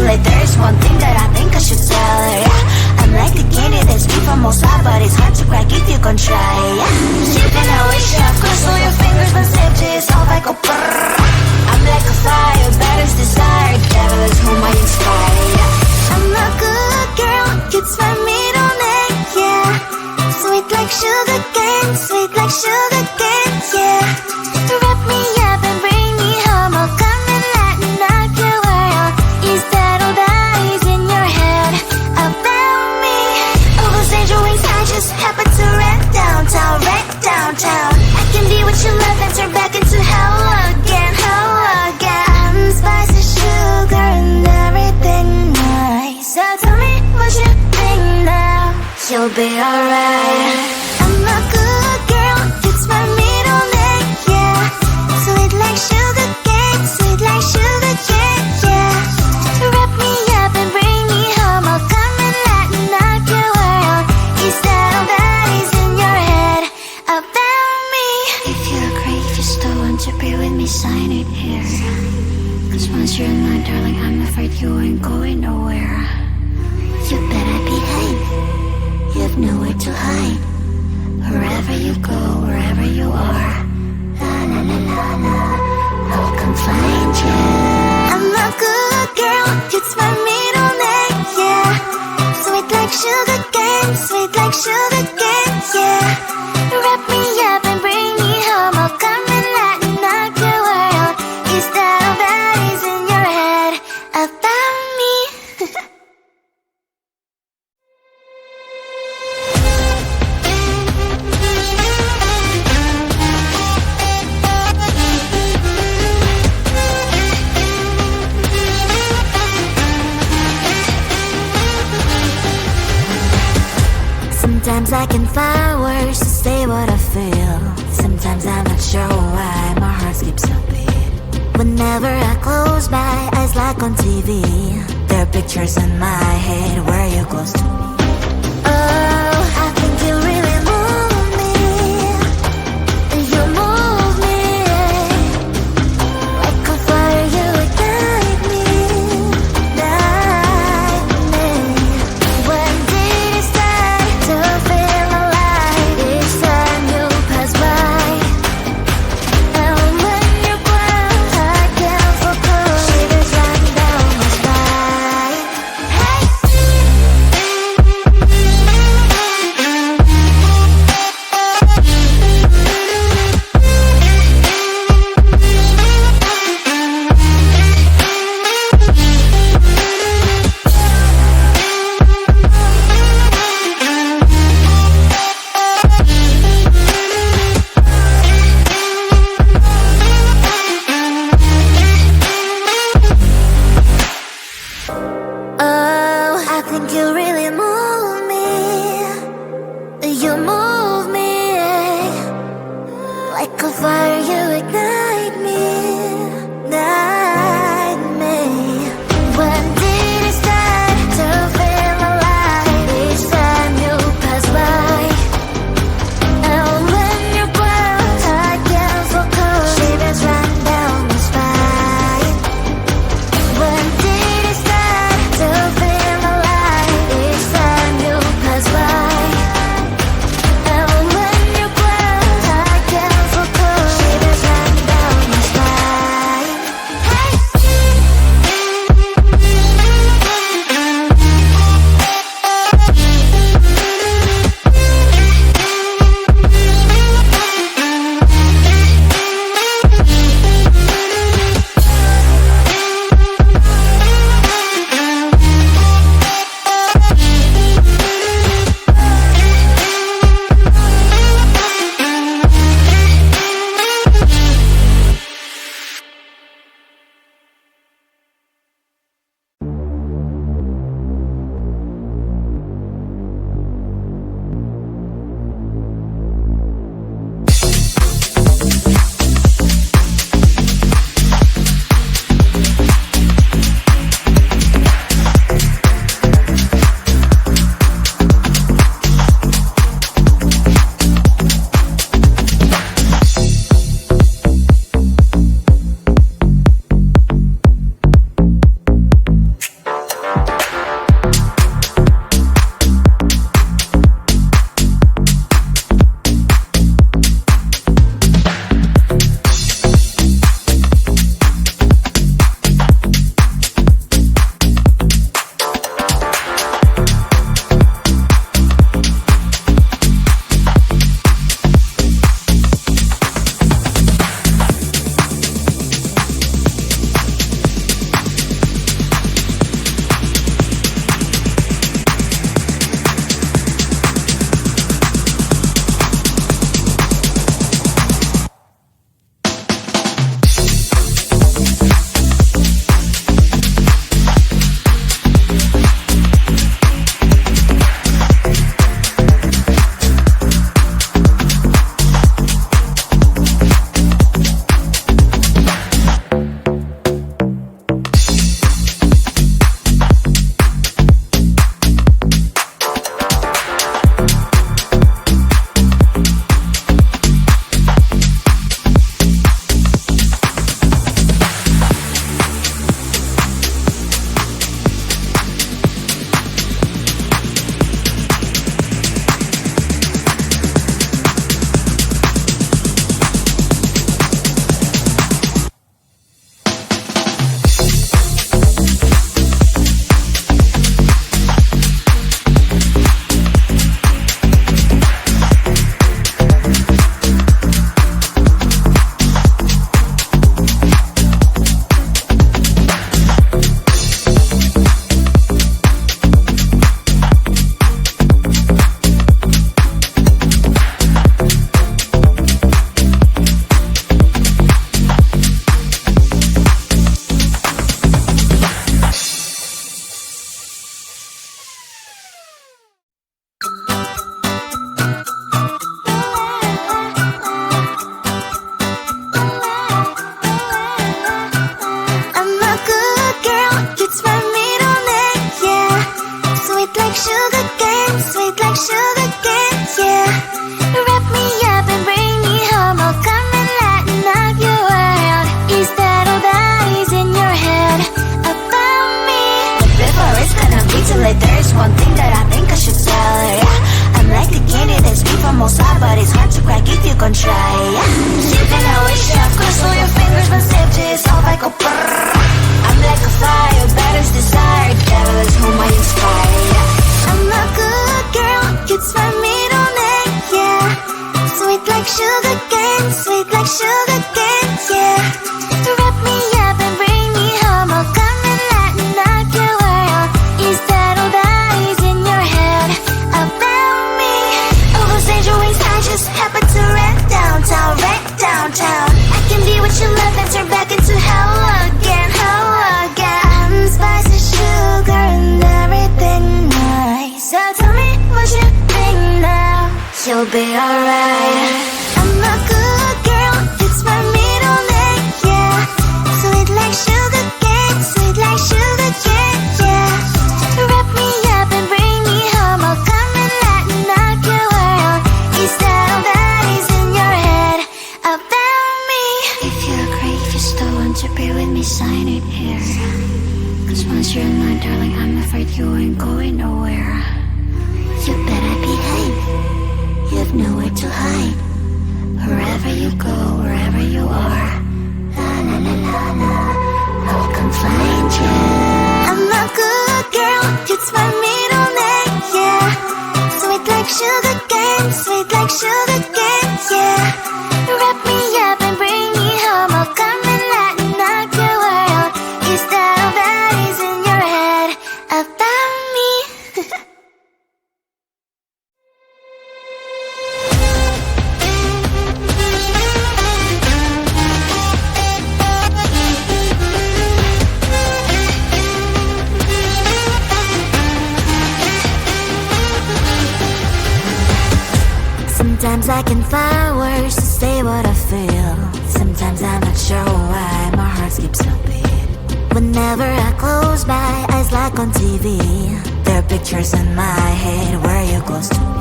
like there's one thing that I think I should tell her, yeah. I'm like the candy that's sweet from outside, but it's hard to crack if you can try, yeah. Sipping a wish, of course, all your fingers been slipped to yourself like a brrrr. I'm like a fire, baddest desire, devil is whom I inspire, yeah. I'm a good girl, it's my middle name, yeah. Sweet like sugar cane, sweet like sugar cane, yeah. Wrap me up and bring me home, I'll come and lighten up your world. Is that all that is in your head about me? All those angel wings I just happen to wreck downtown, I can be what you love and turn back into hell again, spice and sugar and everything nice. So tell me what you think now, you'll be alright. I'm a good girl, it's my middle name, yeah. Sweet like sugar cane, sweet like sugar cane, yeah. Wrap me up and bring me home, I'll come and lighten up your world. Is that all that is in your head about me? If you agree, if you still want to be with me, sign it here. Cause once you're in line, darling, I'm afraid you ain't going nowhere. You better behave, you have nowhere to hide. Wherever you go, wherever you are, la la la la la, I'll come find you. I'm a good girl, it's my middle name, yeah. Sweet like sugar cane, sweet like sugar cane, yeah. Wrap me up and bring me home, I'll come and lighten up your world. Is that all that is in your head about me? Sometimes I can find words to say what I feel. Sometimes I'm not sure why my heart skips a beat. Whenever I close my eyes like on TV, there are pictures in my head where you're close to me. Oh, I think you really move me. You move me like a fire, you ignite me, ignite me. When did it start to feel alive? Each time you pass by, and when you ground, I can't focus. Shivers run down my spine. Hey. Oh, I think you really move me. You move me like a fire, you ignite me, ignite me. When did it start to feel alive? Each time you pass by, and when you ground, I can't focus. Shivers run down my spine. When did it start to feel alive? just one thing that I think I should tell her, yeah. I'm like the candy that's sweet from outside, but it's hard to crack if you can try, yeah. You can always shove crystal your fingers, but save yourself like a brrr. I'm like a fire, batter's desire, devil is whom I inspire, yeah. I'm a good girl, it's my middle name, yeah. Sweet like sugar cane, sweet like sugar cane, yeah. Wrap me up and bring me home, I'll come and lighten up your world. Is that all that is in your head about me? Oh, those angel wings, I just happen to rent downtown, I can be what you love and turn back into hell again, I'm spicy sugar and everything nice. So tell me what you think now, you'll be alright. I'm a good girl, it's my middle name, yeah. Sweet like sugar cane, sweet like sugar cane, yeah. Wrap me up and bring me home, I'll come and lighten up your world. Is that all that is in your head about me? If you agree, if you still want to be with me, sign it here. Cause once you're mine, darling, I'm afraid you ain't going nowhere. You better behave, you've nowhere to hide. Wherever you go, wherever you are, la la la la la, I'll come find you. I'm a good girl, it's my middle name, yeah. Sweet like sugar cane, sweet like sugar cane, yeah. Wrap me up and bring me home, I'll come and lighten up your world. Is that all that is in your head about me? Sometimes I can find words to say what I feel. Sometimes I'm not sure why my heart skips a beat. Whenever I close my eyes like on TV, there are pictures in my head where you're close to me.